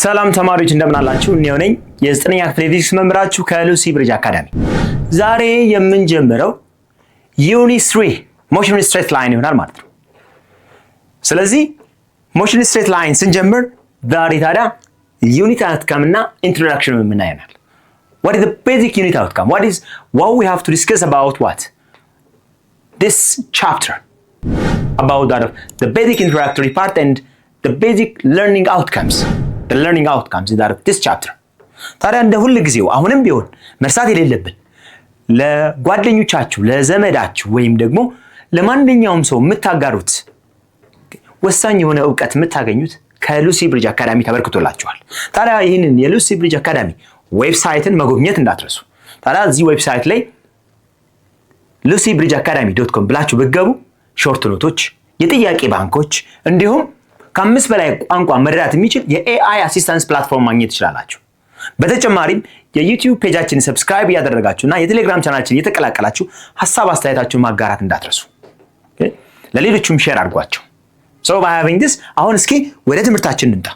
ሰላም ተማሪዎች እንደምን አላችሁ? እኔው ነኝ የ9ኛ ክፍል ፊዚክስ መምህራችሁ ከሉሲ ብሪጅ አካዳሚ። ዛሬ የምንጀምረው ዩኒት 3 ሞሽን ስትሬት ላይን ይሆናል ማለት ነው። ስለዚህ ሞሽን ስትሬት ላይን ስንጀምር ዛሬ ታዲያ ዩኒት አውትካም እና ኢንትሮዳክሽን የምናየናል። What is the basic unit outcome? What we have to discuss about what? This chapter. About that of the basic introductory part and the basic learning outcomes. The learning outcomes in that of this chapter. ታዲያ እንደ ሁሉ ጊዜው አሁንም ቢሆን መርሳት የሌለብን ለጓደኞቻችሁ ለዘመዳችሁ ወይም ደግሞ ለማንኛውም ሰው የምታጋሩት ወሳኝ የሆነ ዕውቀት የምታገኙት ከሉሲ ብሪጅ አካዳሚ ተበርክቶላችኋል። ታዲያ ይህንን የሉሲ ብሪጅ አካዳሚ ዌብሳይትን መጎብኘት እንዳትረሱ። ታዲያ እዚህ ዌብሳይት ላይ lucybridgeacademy.com ብላችሁ ብትገቡ ሾርት ኖቶች፣ የጥያቄ ባንኮች እንዲሁም ከ5 በላይ ቋንቋ መረዳት የሚችል የኤአይ አሲስታንስ ፕላትፎርም ማግኘት ትችላላችሁ። በተጨማሪም የዩቲዩብ ፔጃችንን ሰብስክራይብ ያደረጋችሁና የቴሌግራም ቻናላችንን የተቀላቀላችሁ ሐሳብ አስተያየታችሁን ማጋራት እንዳትረሱ። ለሌሎችም ሼር አድርጓቸው። So by having this አሁን እስኪ ወደ ትምህርታችን እንምጣ።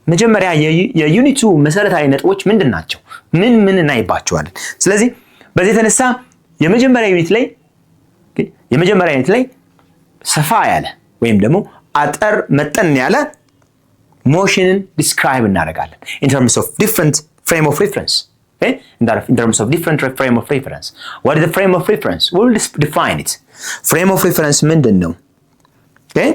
መጀመሪያ የዩኒቱ መሰረታዊ ነጥቦች ምንድናቸው? ምን እናይባቸዋለን? ስለዚህ በዚህ የተነሳ የመጀመሪያ ዩኒት ላይ ሰፋ ያለ ወይም ደግሞ አጠር መጠን ያለ ሞሽንን ዲስክራይብ እናደርጋለን in terms of different frame of reference. Okay? In terms of different frame of reference. What is the frame of reference? We will define it. Frame of reference ምንድን ነው? Okay?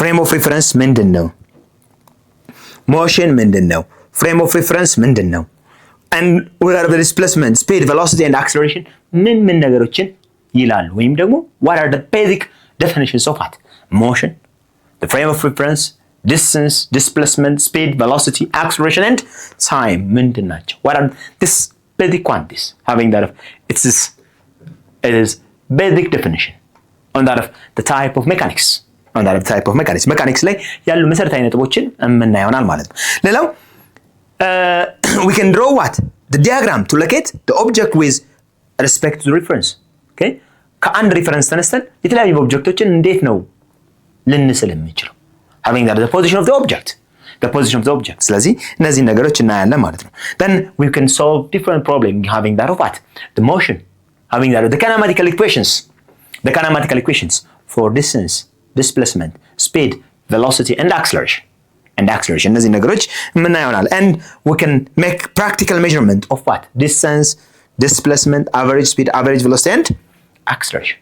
Frame of reference ምንድን ነው? Motion ምንድን ነው? Frame of reference ምንድን ነው? And what are the displacement, speed, velocity and acceleration? ምን ነገሮችን ይላሉ? ወይም ደግሞ what are the basic definitions of what? Motion, the frame of reference, distance, displacement, speed, velocity, acceleration and time ምንድን ናቸው? What are these basic quantities? Having that of it is basic definition on that of the type of mechanics. On that type of mechanics. Mechanics ላይ ያሉ መሰረታዊ ነጥቦችን የምናየውናል ማለት ነው። ሌላው we can draw what? The diagram to locate the object with respect to the reference. Okay? ከአንድ ሪፈረንስ ተነስተን የተለያዩ ኦብጀክቶችን እንዴት ነው ልንስል የምንችለው? Having that the position of the object. The position of the object. ስለዚህ እነዚህ ነገሮች እናያለን ማለት ነው። Then we can solve different problems having that of what? The motion. Having that of the kinematical equations. The kinematical equations for distance, displacement, speed, velocity and acceleration. እነዚህ ነገሮች የምናየውናል. And we can make practical measurement of what? Distance, displacement, average speed, average velocity and acceleration.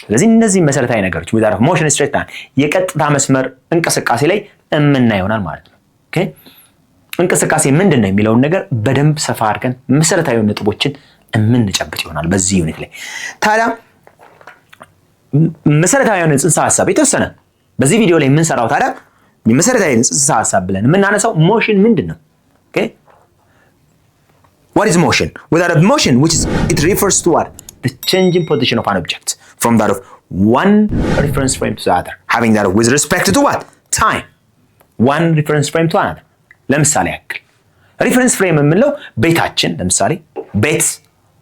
ስለዚህ እነዚህ መሰረታዊ ነገሮች with our motion straight line የቀጥታ መስመር እንቅስቃሴ ላይ የምናየውናል ማለት ነው. ኦኬ እንቅስቃሴ ምንድን ነው የሚለውን ነገር በደንብ ሰፋ አድርገን መሰረታዊ ነጥቦችን የምንጨብጥ ይሆናል በዚህ ዩኒት ላይ። ታዲያ መሰረታዊ የሆነ ጽንሰ ሐሳብ የተወሰነ በዚህ ቪዲዮ ላይ የምንሰራው ታዲያ መሰረታዊ ጽንሰ ሐሳብ ብለን የምናነሳው ሞሽን ምንድን ነው? ኦኬ what is motion? Without motion which is it refers to what? The changing position of an object from that of one reference frame to the other, having that with respect to what? Time. One reference frame to another. ለምሳሌ ያክል ሪፈረንስ ፍሬም የምንለው ቤታችን ለምሳሌ ቤት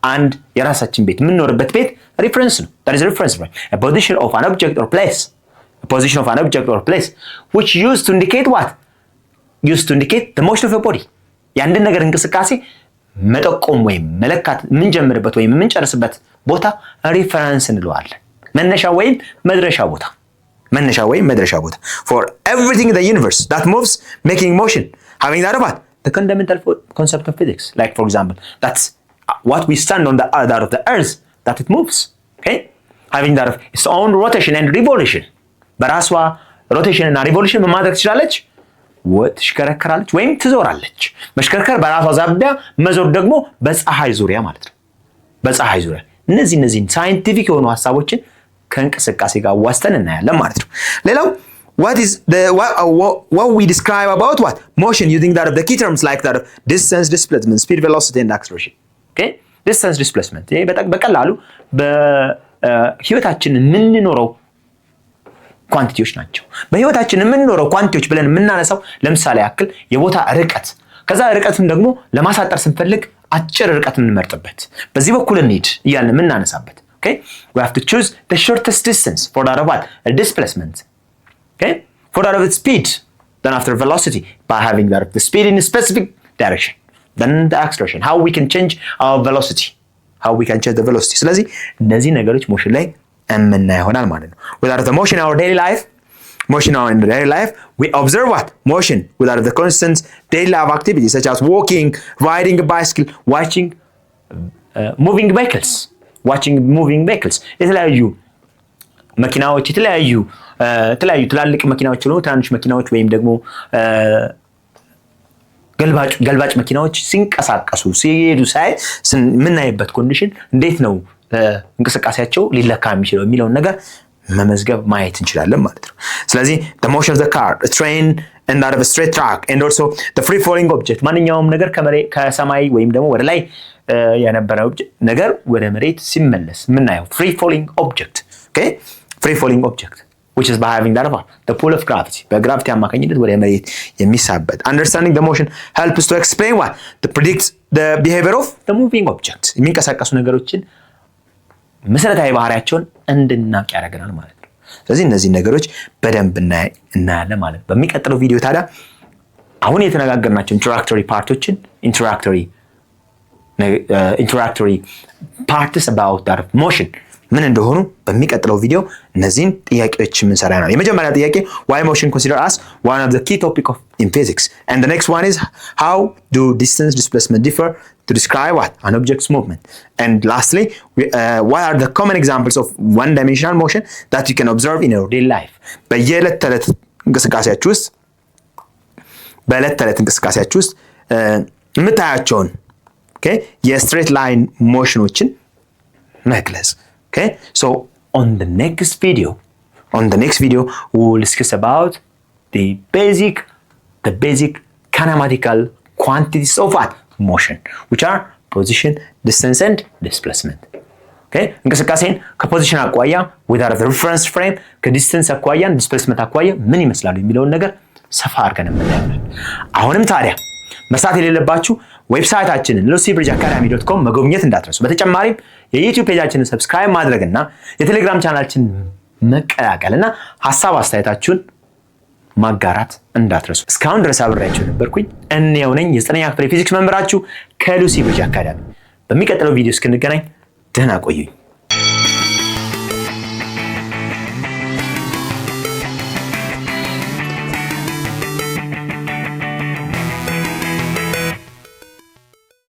አንድ የራሳችን ቤት የምንኖርበት ቤት ሪፈረንስ ነው። that is a reference frame. A position of an object or place. A position of an object or place which used to indicate what? Used to indicate the motion of your body. የአንድን ነገር እንቅስቃሴ መጠቆም ወይም መለካት የምንጀምርበት ወይም የምንጨርስበት ቦታ ሪፈረንስ እንለዋለን። መነሻ ወይም መድረሻ ቦታ. For everything in the universe that moves making motion, having that what? The fundamental concept of physics. Like for example, that's what we stand on the other of the earth that it moves. Okay? Having that of its own rotation and revolution. በራሷ ሮቴሽን እና ሪቮሉሽን ማድረግ ትችላለች፣ ትሽከረከራለች ወይም ትዞራለች። መሽከርከር በራሷ ዛቢያ፣ መዞር ደግሞ በፀሐይ ዙሪያ ማለት ነው። በፀሐይ ዙሪያ እነዚህን ሳይንቲፊክ የሆኑ ሐሳቦችን ከእንቅስቃሴ ጋር ዋስተን እናያለን ማለት ነው። ሌላው what we describe about what? Motion using that of the key terms like that of distance, displacement, speed, velocity and acceleration. Okay? Distance, displacement. ይሄ በቀላሉ በህይወታችን የምንኖረው ኳንቲቲዎች ናቸው። በህይወታችን የምንኖረው ኳንቲቲዎች ብለን የምናነሳው ለምሳሌ ያክል የቦታ ርቀት፣ ከዛ ርቀቱን ደግሞ ለማሳጠር ስንፈልግ አጭር ርቀት የምንመርጥበት በዚህ በኩል እንሂድ እያልን የምናነሳበት። Okay? We have to choose the shortest distance for that of what? A displacement. Okay? 4 out of its speed, then after velocity, by having that the speed in a specific direction, then the acceleration, how we can change our velocity, ስለዚህ እነዚህ ነገሮች ሞሽን ላይ የምናየው ይሆናል ማለት ነው። without the motion in our daily life, we observe what? Motion without the constant daily life activities such as walking, riding a bicycle, watching moving vehicles. የተለያዩ መኪናዎች የተለያዩ ትላልቅ መኪናዎች ነው፣ ትናንሽ መኪናዎች ወይም ደግሞ ገልባጭ መኪናዎች ሲንቀሳቀሱ ሲሄዱ ሳይ የምናይበት ኮንዲሽን እንዴት ነው እንቅስቃሴያቸው ሊለካ የሚችለው የሚለውን ነገር መመዝገብ ማየት እንችላለን ማለት ነው። ስለዚህ the motion of the car, a train and out of a straight track and also the free falling object, ማንኛውም ነገር ከሰማይ ወይም ደግሞ ወደ ላይ የነበረ ነገር ወደ መሬት ሲመለስ የምናየው free falling object, okay? free falling object which is by having that the pull of gravity, በግራቪቲ አማካኝነት ወደ መሬት የሚሳበት. Understanding the motion helps to explain what? To predict the behavior of the moving object, የሚንቀሳቀሱ ነገሮችን መሰረታዊ ባህሪያቸውን እንድናውቅ ያደርገናል ማለት ነው። ስለዚህ እነዚህ ነገሮች በደንብ እናያለን ማለት ነው። በሚቀጥለው ቪዲዮ ታዲያ አሁን የተነጋገርናቸው ኢንትሮዳክቶሪ ፓርቶችን ኢንትሮዳክቶሪ parts about that motion ምን እንደሆኑ በሚቀጥለው ቪዲዮ እነዚህን ጥያቄዎች የምንሰራ ነው። የመጀመሪያ ጥያቄ why motion considered as one of the key topic in physics, and the next one is how do distance displacement differ to describe what? An object's movement. And lastly, what are the common examples of one-dimensional motion that you can observe in your daily life? በየዕለት ተዕለት እንቅስቃሴያችሁ ውስጥ የምታያቸውን የስትሬት ላይን ሞሽኖችን መግለጽ። Okay, so on the next video, we will discuss about the basic kinematical quantities of what? Motion, which are position, distance, and displacement. Okay, እንቅስቃሴን ከፖዚሽን አኳያ without the reference frame, ከዲስታንስ አኳያ ዲስፕሌስመንት አኳያ ምን ይመስላሉ የሚለውን ነገር ሰፋ አድርገን እናያለን። አሁንም ታዲያ መሳት የሌለባችሁ ዌብሳይታችንን lucybridgeacademy.com መጎብኘት እንዳትረሱ። በተጨማሪም የዩቲዩብ ፔጃችንን ሰብስክራይብ ማድረግና የቴሌግራም ቻናላችንን መቀላቀልና ሐሳብ አስተያየታችሁን ማጋራት እንዳትረሱ። እስካሁን ድረስ አብሬያችሁ ነበርኩኝ። እኔው ነኝ የ9ኛ ክፍል ፊዚክስ መምህራችሁ ከሉሲ ብሪጅ አካዳሚ። በሚቀጥለው ቪዲዮ እስክንገናኝ ደህና ቆዩኝ።